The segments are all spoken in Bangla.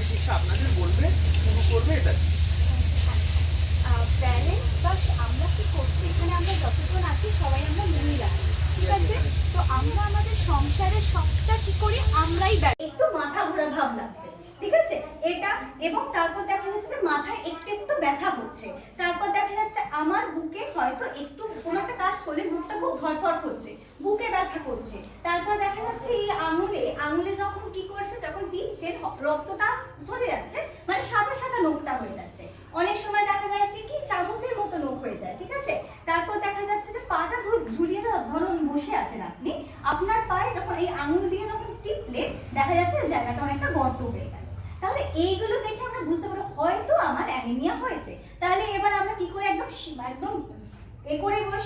চিকিৎসা আপনাদের বলবে, শুরু করবে, এটা ব্যালেন্স বা আমরা কি করছি এখানে, আমরা যতজন আছি সবাই আমরা মহিলা, ঠিক আছে? তো আমরা আমাদের সংসারের সবটা কি করি, আমরাই একটু মাথা ঘোরা ভাব লাগবে, ঠিক আছে এটা। এবং তারপর দেখা যাচ্ছে যে মাথায় একটু একটু ব্যথা হচ্ছে, তারপর দেখা যাচ্ছে আমার বুকে হয়তো একটু কোনো একটা কাজ করলে বুকটা খুব ধরফর করছে, বুকে ব্যথা করছে। তারপর দেখা যাচ্ছে এই আঙুলে যখন কি করছে, যখন টিপছে রক্তটা চলে যাচ্ছে, মানে সাদা সাদা নোকটা হয়ে যাচ্ছে। অনেক সময় দেখা যায় কি চামচের মতো নোক হয়ে যায়, ঠিক আছে? তারপর দেখা যাচ্ছে যে পাটা ঝুলিয়ে ধরুন বসে আছেন আপনি, আপনার পায়ে যখন এই আঙুল দিয়ে যখন টিপলে দেখা যাচ্ছে জায়গাটা অনেকটা গর্ত হয়ে গেল। তাহলে এইগুলো দেখে আমরা বুঝতে পারবো হয়তো আমার অ্যানিমিয়া হয়েছে। তাহলে এবার আমরা কি করে একদম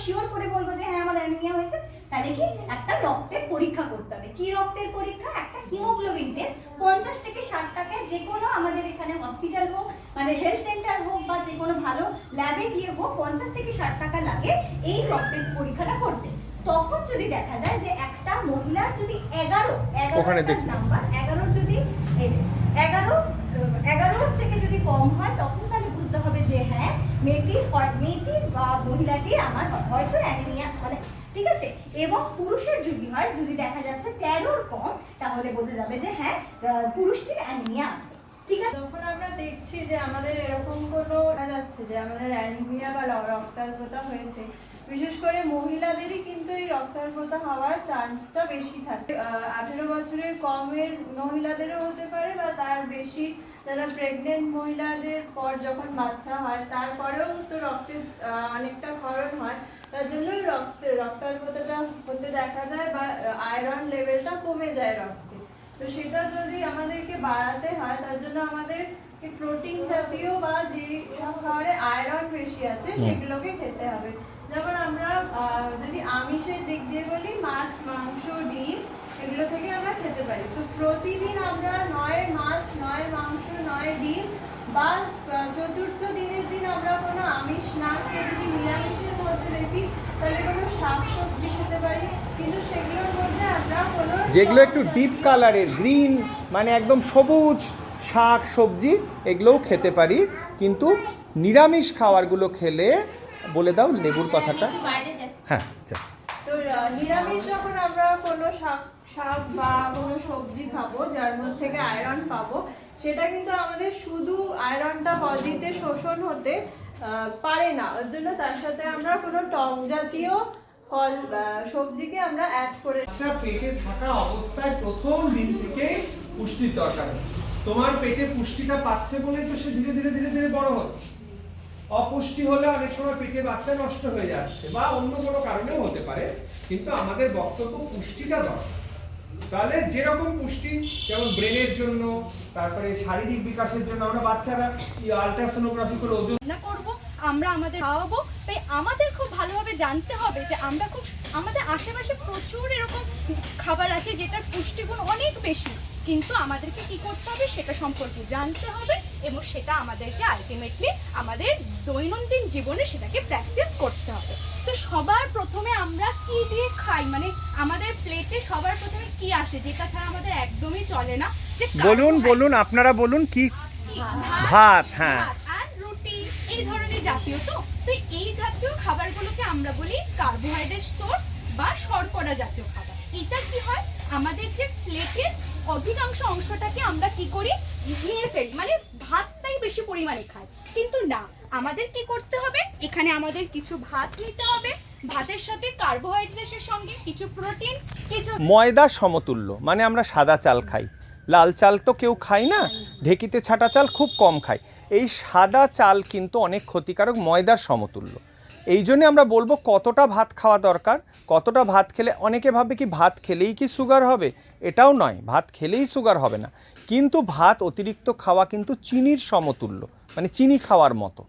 শিওর করে বলবো যে হ্যাঁ আমার অ্যানিমিয়া হয়েছে? তাহলে কি একটা রক্তের পরীক্ষা করতে হবে। কি রক্তের পরীক্ষা? একটা হিমোগ্লোবিন টেস্ট। 50 থেকে 60 টাকায় যে কোনো আমাদের এখানে হসপিটাল হোক, মানে হেলথ সেন্টার হোক বা যে কোনো ভালো ল্যাবে গিয়ে হোক, 50 থেকে 60 টাকা লাগে এই রক্তের পরীক্ষাটা করতে। তখন যদি দেখা যায় যে একটা মহিলার যদি 11 নাম্বার 11 যদি এই যে 11 থেকে যদি কম হয়, তখন তাহলে বুঝতে হবে যে হ্যাঁ মেয়েটি বা মহিলাটি আমার হয়তো অ্যানিমিয়া, মানে ঠিক আছে। এবং পুরুষের যদি হয়, যদি দেখা যাচ্ছে 13 কম, তাহলে বোঝা যাবে যে হ্যাঁ পুরুষটির অ্যানিমিয়া আছে, ঠিক আছে। যখন আমরা দেখছি যে আমাদের এরকম কোনো দেখা যাচ্ছে যে আমাদের অ্যানিমিয়া বা রক্তাল্পতা হয়েছে, বিশেষ করে মহিলাদেরই কিন্তু এই রক্তাল্পতা হওয়ার চান্সটা বেশি থাকে। 18 বছরের কমের মহিলাদেরও হতে পারে বা তার বেশি, যারা প্রেগনেন্ট মহিলাদের পর যখন বাচ্চা হয় তারপরেও তো রক্তের অনেকটা ক্ষরণ হয়, তার জন্যই রক্তাল্পতাটা হতে দেখা যায় বা আয়রন লেভেলটা কমে যায় রক্তে। তো সেটা যদি আমাদেরকে বাড়াতে হয়, তার জন্য আমাদের প্রোটিন জাতীয় বা যে সব খাবারে আয়রন বেশি আছে সেগুলোকে খেতে হবে। যেমন আমরা যদি আমিষের দিক দিয়ে বলি, মাছ, মাংস, ডিম এগুলো থেকে আমরা খেতে পারি। তো প্রতিদিন আমরা নয় মাছ, নয় মাংস, নয় ডিম বা চতুর্থ দিনের দিন আমরা কোনো আমিষ না খেয়ে যদি নিরামিষের মধ্যে দেখি, তাহলে কোনো শাকসবজি খেতে পারি। কিন্তু সেগুলোর মধ্যে আমরা কোনো যেগুলো একটু ডিপ কালারের গ্রিন, মানে একদম সবুজ শাক সবজি, এগুলোও খেতে পারি। কিন্তু নিরামিষ খাবারগুলো খেলে, বলে দাও লেবুর কথাটা। হ্যাঁ, তো নিরামিষ যখন আমরা কোনো শাক বা কোনো সবজি খাবো যার মধ্যে থেকে আয়রন পাবো, সেটা কিন্তু আমাদের শুধু আয়রনটা বডিতে শোষণ হতে পারে না। ওর জন্য তার সাথে আমরা কোনো টক জাতীয় ফল সবজিকে আমরা অ্যাড করে। আচ্ছা, পেটে থাকা অবস্থায় প্রথম দিন থেকে পুষ্টির দরকার হচ্ছে। তোমার পেটে পুষ্টিটা পাচ্ছে বলে তো সে ধীরে ধীরে ধীরে ধীরে বড় হচ্ছে। অপুষ্টি হলে অনেক সময় পেটে বাচ্চা নষ্ট হয়ে যাচ্ছে বা অন্য কোনো কারণেও হতে পারে, কিন্তু আমাদের বক্তব্য পুষ্টিটা দরকার। তাহলে যেরকম পুষ্টি, যেমন ব্রেনের জন্য, তারপরে শারীরিক বিকাশের জন্য আমরা বাচ্চারা আলট্রাসোনোগ্রাফি করে ওজন না করব, আমরা আমাদের খাওয়াবো। তাই আমাদের খুব ভালোভাবে জানতে হবে যে আমাদের আশেপাশে প্রচুর এরকম খাবার আছে যেটার পুষ্টিগুণ অনেক বেশি, কিন্তু আমাদেরকে কি করতে হবে সেটা সম্পর্কে জানতে হবে এবং সেটা আমাদেরকে আলটিমেটলি আমাদের দৈনন্দিন জীবনে সেটাকে প্র্যাকটিস করতে হবে। তো সবার প্রথমে আমরা কি দিয়ে খাই, মানে আমাদের প্লেটে সবার প্রথমে কি আসে, যেটা ছাড়া আমাদের একদমই চলে না? বলুন আপনারা বলুন কি? ভাত, হ্যাঁ, আর রুটি, এই ধরনের জাতীয়। তো এই জাতীয় খাবারগুলোকে আমরা বলি কার্বোহাইড্রেট সোর্স বা শর্করা জাতীয় খাবার। এটা কি হয়, আমাদের যে প্লেটের অধিকাংশ অংশটাকে আমরা কি করি, নিয়ে ফেলি, মানে ভাতটাই বেশি পরিমাণে খাই। কিন্তু না, আমাদের কি করতে হবে, এখানে আমাদের কিছু ভাত নিতে হবে, ভাতের সাথে কার্বোহাইড্রেটের সঙ্গে কিছু প্রোটিন, কিছু ময়দা সমতুল্য। মানে আমরা সাদা চাল খাই, লাল চাল তো কেউ খাই না, ঢেকিতে ছাটা চাল খুব কম খাই। এই সাদা চাল কিন্তু অনেক ক্ষতিকারক, ময়দার সমতুল্য। এই জন্যে আমরা বলবো কতটা ভাত খাওয়া দরকার। কতটা ভাত খেলে, অনেকে ভাবে কি ভাত খেলেই কি সুগার হবে? এটাও নয়, ভাত খেলেই সুগার হবে না, কিন্তু ভাত অতিরিক্ত খাওয়া কিন্তু চিনির সমতুল্য, মানে চিনি খাওয়ার মতো।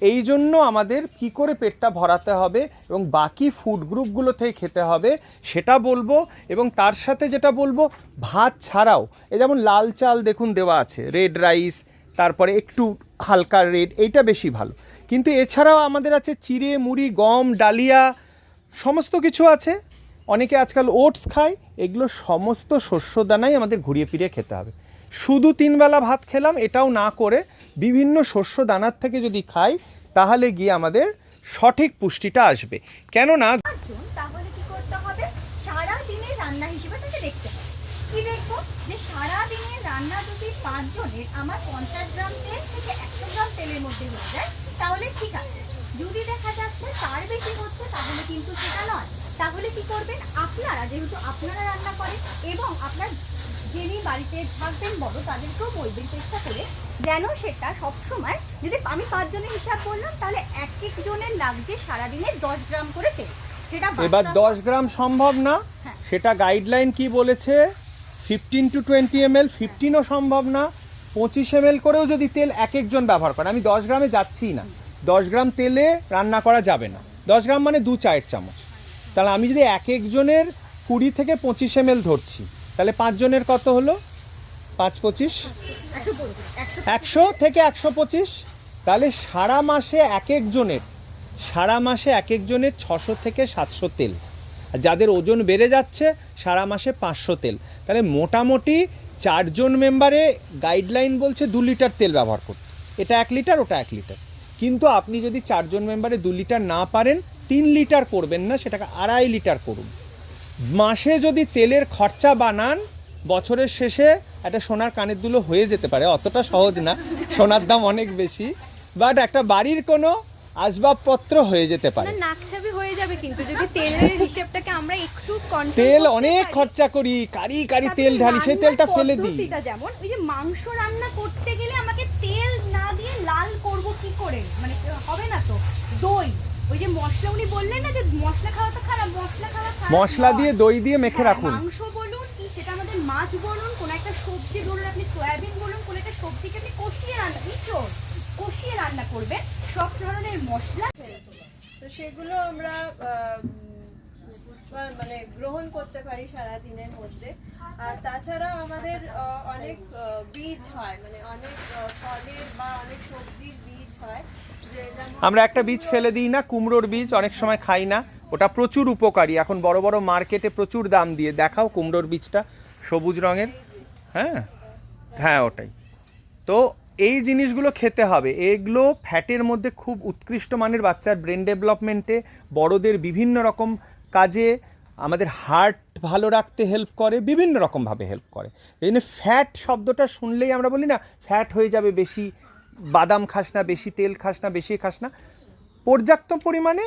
এই জন্য আমাদের কি করে পেটটা ভরাতে হবে এবং বাকি ফুড গ্রুপগুলো থেকে খেতে হবে সেটা বলবো। এবং তার সাথে যেটা বলবো, ভাত ছাড়াও এই যেমন লাল চাল দেখুন দেওয়া আছে, রেড রাইস, তারপরে একটু হালকা রেড, এইটা বেশি ভালো। কিন্তু এছাড়াও আমাদের আছে চিড়ে, মুড়ি, গম, ডালিয়া, সমস্ত কিছু আছে। অনেকে আজকাল ওটস খায়, এগুলো সমস্ত শস্য দানাই আমাদের ঘুরিয়ে ফিরিয়ে খেতে হবে। শুধু 3 বেলা ভাত খেলাম এটাও না করে বিভিন্ন শস্য দানার থেকে যদি খাই তাহলে গিয়ে আমাদের সঠিক পুষ্টিটা আসবে। কেননা তাহলে কি করতে হবে, সারা দিনের রান্না হিসেবে তাকে দেখতে হবে। কি দেখবো, যে সারা দিনের রান্না যদি 5 জনের আমার 50 গ্রাম তেল থেকে 100 গ্রাম তেলের মধ্যে হয়ে যায় তাহলে ঠিক আছে। যদি দেখা যাচ্ছে তার বেশি হচ্ছে তাহলে কিন্তু সেটা নয়। তাহলে কি করবেন, আপনারা যেহেতু আপনারা রান্না করেন এবং আপনার যিনি বাড়িতে থাকবেন বড় তাদেরকেও বলবেন চেষ্টা করে যেন সেটা সবসময়, যদি আমি 5 জনের হিসাব করলাম তাহলে এক এক জনের লাগছে সারাদিনে 10 গ্রাম করে তেল। সেটা এবার 10 গ্রাম সম্ভব না, হ্যাঁ। সেটা গাইডলাইন কি বলেছে 15 to 20 ml, 15ও সম্ভব না, 25 ml করেও যদি তেল এক একজন ব্যবহার করে, আমি 10 গ্রামে যাচ্ছি না, 10 গ্রাম তেলে রান্না করা যাবে না, 10 গ্রাম মানে 2 চায়ের চামচ। তাহলে আমি যদি এক একজনের 20 থেকে 25 ml ধরছি তাহলে 5 জনের কত হলো, 5 25 100 থেকে 125, তাহলে সারা মাসে এক একজনের 600 থেকে 700 তেল। আর যাদের ওজন বেড়ে যাচ্ছে সারা মাসে 500 তেল। তাহলে মোটামুটি 4 জন মেম্বারে গাইডলাইন বলছে 2 লিটার তেল ব্যবহার করতে, এটা 1 লিটার ওটা 1 লিটার। কিন্তু আপনি যদি 4 জন মেম্বারে 2 লিটার না পারেন 3 লিটার করবেন না, সেটাকে 2.5 লিটার করুন। মাসে যদি তেলের খরচা বানান বছরের শেষে একটা সোনার কানের দুলো হয়ে যেতে পারে, অতটা সহজ না, সোনার দাম অনেক বেশি, বাট একটা বাড়ির কোনো আসবাবপত্র হয়ে যেতে পারে। নাকছাবি হয়ে যাবে কিন্তু যদি তেলের হিসাবটাকে আমরা একটু কন্ট্রোল তেল অনেক খরচা করি, কারি তেল ঢালি, সেই তেলটা ফেলে দিই। যেমন ওই যে মাংস রান্না করতে গেলে আমাকে তেল না দিয়ে লাল করব কি করে, মানে হবে না তো। দই, ওই যে মশলা উনি বললেন না যে মশলা খাওয়া তো খারাপ, মশলা দিয়ে দই দিয়ে মেখে রাখুন। মাংস বলুন কি সেটা আমাদের মাছ বলুন, কোন একটা সবজি ধরুন আপনি সয়াবিন বলুন, কোন একটা সবজিকে আপনি কষিয়ে রান্না করবেন, সব ধরনের মশলা, তো সেগুলো আমরা মানে গ্রহণ করতে পারি সারা দিনের মধ্যে। আর তাছাড়া আমাদের অনেক বীজ হয়, মানে অনেক ফলের বা অনেক সবজির বীজ হয়, আমরা একটা বীজ ফেলে দিই না, কুমড়োর বীজ অনেক সময় খাই না, ওটা প্রচুর উপকারী। এখন বড় বড় মার্কেটে প্রচুর দাম দিয়ে, দেখাও কুমড়োর বীজটা সবুজ রঙের, হ্যাঁ ওটাই। তো এই জিনিসগুলো খেতে হবে, এগুলো ফ্যাটের মধ্যে খুব উৎকৃষ্ট মানের, বাচ্চার ব্রেন ডেভেলপমেন্টে, বড়দের বিভিন্ন রকম কাজে, আমাদের হার্ট ভালো রাখতে হেল্প করে, বিভিন্ন রকমভাবে হেল্প করে। এই জন্য ফ্যাট শব্দটা শুনলেই আমরা বলি না ফ্যাট হয়ে যাবে, বেশি বাদাম খাস না, বেশি তেল খাস না, বেশি খাস না, পর্যাপ্ত পরিমাণে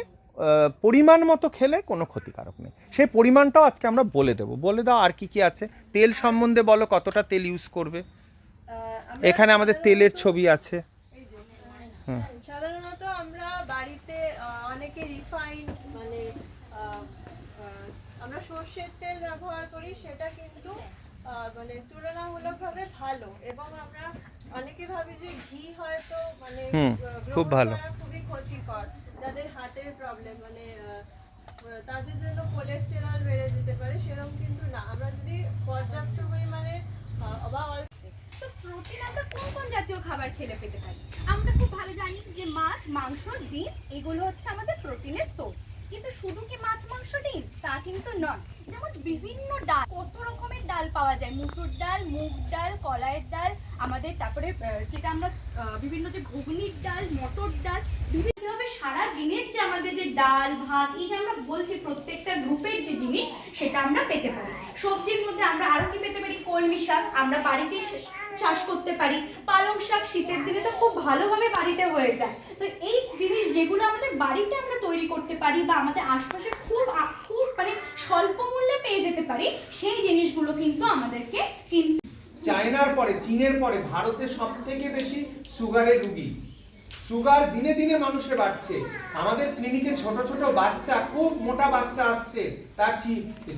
পরিমাণ মতো খেলে কোনো ক্ষতিকারক নেই। সেই পরিমাণটাও আজকে আমরা বলে দেবো। বলে দাও আর কি কি আছে তেল সম্বন্ধে, বলো কতটা তেল ইউজ করবে। এখানে আমাদের তেলের ছবি আছে। সাধারণত আমরা বাড়িতে অনেকে রিফাইন্ড মানে আমরা সর্ষের তেল ব্যবহার করি, সেটা কিন্তু মানে তুলনামূলকভাবে ভালো, এবং আমরা অনেকে ভাবি যে ঘি হয়তো মানে খুব ভালো, খুবই ক্ষতিকর, যাদের হার্টের প্রবলেম, মানে তাদের জন্য কোলেস্টেরল বেড়ে যেতে পারে, সেরকম কিন্তু না। আমরা যদি পর্যাপ্ত পরিমাণে বা তো প্রোটিন আমরা কোন কোন জাতীয় খাবার খেলে পেতে পারি? আমরা খুব ভালো জানি যে মাছ, মাংস, ডিম এগুলো হচ্ছে আমাদের প্রোটিনের সোর্স। কিন্তু শুধু কি মাছ, মাংস, ডিম তা কিন্তু নয়। যেমন বিভিন্ন ডাল, কত রকমের ডাল পাওয়া যায়, মুসুর ডাল, মুগ ডাল, কলাইয়ের ডাল, আমাদের তারপরে যেটা আমরা বিভিন্ন যে ঘুগনির ডাল, মটর ডাল, বিভিন্নভাবে সারা দিনের যে আমাদের যে ডাল ভাত, এই যে আমরা বলছি প্রত্যেকটা গ্রুপের যে জিনিস সেটা আমরা পেতে পারি। সবজির মধ্যে আমরা আরো কি পেতে পারি, কলমি শাক আমরা বাড়িতে চাষ করতে পারি, পালং শাক শীতের দিনে তো খুব ভালোভাবে বাড়িতে হয়ে যায়। তো এই জিনিস যেগুলো আমাদের বাড়িতে আমরা তৈরি করতে পারি বা আমাদের আশপাশে খুব মানে স্বল্প মূল্যে পেয়ে যেতে পারি, সেই জিনিসগুলো কিন্তু আমাদেরকে কিনতে। চায়নার পরে, চীনের পরে ভারতে সবথেকে বেশি সুগারের রোগী। সুগার দিনে দিনে মানুষের বাড়ছে। আমাদের ক্লিনিকে ছোট ছোট বাচ্চা, খুব মোটা বাচ্চা আসছে, তার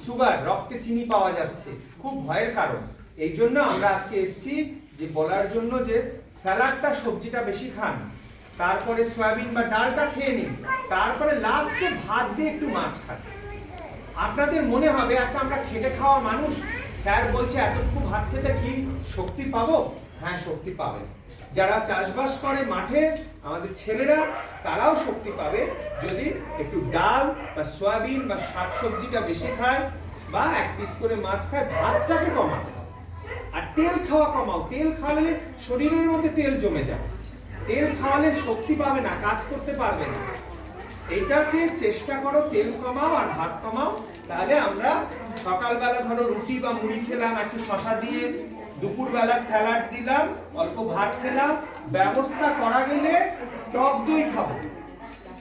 সুগার, রক্তে চিনি পাওয়া যাচ্ছে, খুব ভয়ের কারণ। এই জন্য আমরা আজকে এসেছি যে বলার জন্য যে স্যালাডটা, সবজিটা বেশি খান, তারপরে সয়াবিন বা ডালটা খেয়ে নিন, তারপরে লাস্টে ভাত দিয়ে একটু মাছ খান। আপনাদের মনে হবে আচ্ছা আমরা খেটে খাওয়া মানুষ, স্যার বলছে এতটুকু ভাত খেতে কি শক্তি পাবো? হ্যাঁ, শক্তি পাবেন। যারা চাষবাস করে মাঠে, আমাদের ছেলেরা, তারাও শক্তি পাবে যদি একটু ডাল বা সয়াবিন বা শাকসবজিটা বেশি খায় বা 1 পিস করে মাছ খায়, ভাতটাকে কমাতে হবে। আর তেল খাওয়া কমাও, তেল খাওয়ালে শরীরের মধ্যে তেল জমে যাবে, তেল খাওয়ালে শক্তি পাবে না, কাজ করতে পারবে না। এটাকে চেষ্টা করো তেল কমাও আর ভাত কমাও। তাহলে আমরা সকালবেলা ধরো রুটি বা মুড়ি খেলাম একটু শশা দিয়ে, দুপুরবেলা স্যালাড দিলাম, অল্প ভাত খেলাম, ব্যবস্থা করা গেলে টক দই খাবো।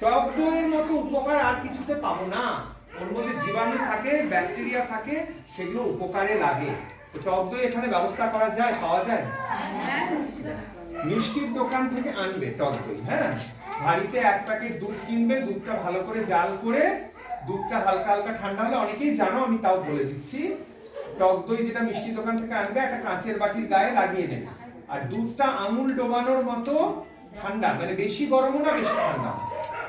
টক দইয়ের মতো উপকার আর কিছুতে পাবো না। ওর মধ্যে জীবাণু থাকে, ব্যাকটেরিয়া থাকে, সেগুলো উপকারে লাগে। তো টক দই এখানে ব্যবস্থা করা যায়, পাওয়া যায়। মিষ্টির দোকান থেকে আনবে টক দই, হ্যাঁ। বাড়িতে 1 প্যাকেট দুধ কিনবে, দুধটা ভালো করে জাল করে, দুধটা হালকা হালকা ঠান্ডা হলে, অনেকেই জানো আমি তাও বলে দিচ্ছি, টক দই যেটা মিষ্টি দোকান থেকে আনবে একটা কাঁচের বাটির গায়ে লাগিয়ে নেবে। আর দুধটা আমুল ডোবানোর মতো ঠান্ডা, মানে বেশি গরমও না বেশি ঠান্ডা,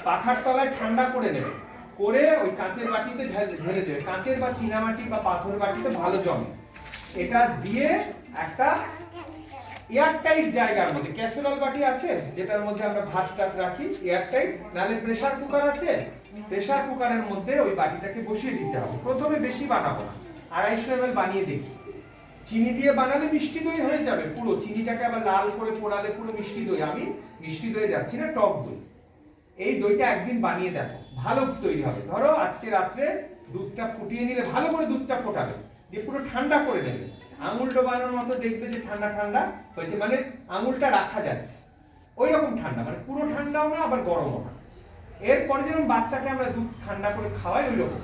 পাখার তলায় ঠান্ডা করে নেবে, করে ওই কাঁচের বাটিতে ঢেলে দেবে। কাঁচের বা চীনামাটি বা পাথর বাটিতে ভালো জমে। এটা দিয়ে একটা এয়ারটাইট জায়গার মধ্যে, ক্যাসেরোল বাটি আছে যেটার মধ্যে আমরা ভাত টাত রাখি, এয়ারটাইট, নাহলে প্রেসার কুকার আছে, প্রেসার কুকারের মধ্যে ওই বাটিটাকে বসিয়ে দিতে হবে। প্রথমে বেশি বানাবো না, 250 ml বানিয়ে দেখি। চিনি দিয়ে বানালে মিষ্টি দই হয়ে যাবে পুরো, চিনিটাকে আবার লাল করে পোড়ালে পুরো মিষ্টি দই। আমি মিষ্টি দই যাচ্ছি না, টক দই। এই দইটা একদিন বানিয়ে দেখো, ভালো তৈরি হবে। ধরো আজকে রাত্রে দুধটা ফুটিয়ে নিলে, ভালো করে দুধটা ফোটাবে, দিয়ে পুরো ঠান্ডা করে নেবে, আঙুল ডোবানোর মতো দেখবে যে ঠান্ডা ঠান্ডা হয়েছে, মানে আঙুলটা রাখা যাচ্ছে ওই রকম ঠান্ডা, মানে পুরো ঠান্ডাও না আবার গরমও না। এরপরে যেরকম বাচ্চাকে আমরা দুধ ঠান্ডা করে খাওয়াই, ওই রকম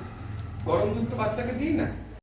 গরম দুধ তো বাচ্চাকে দিই না,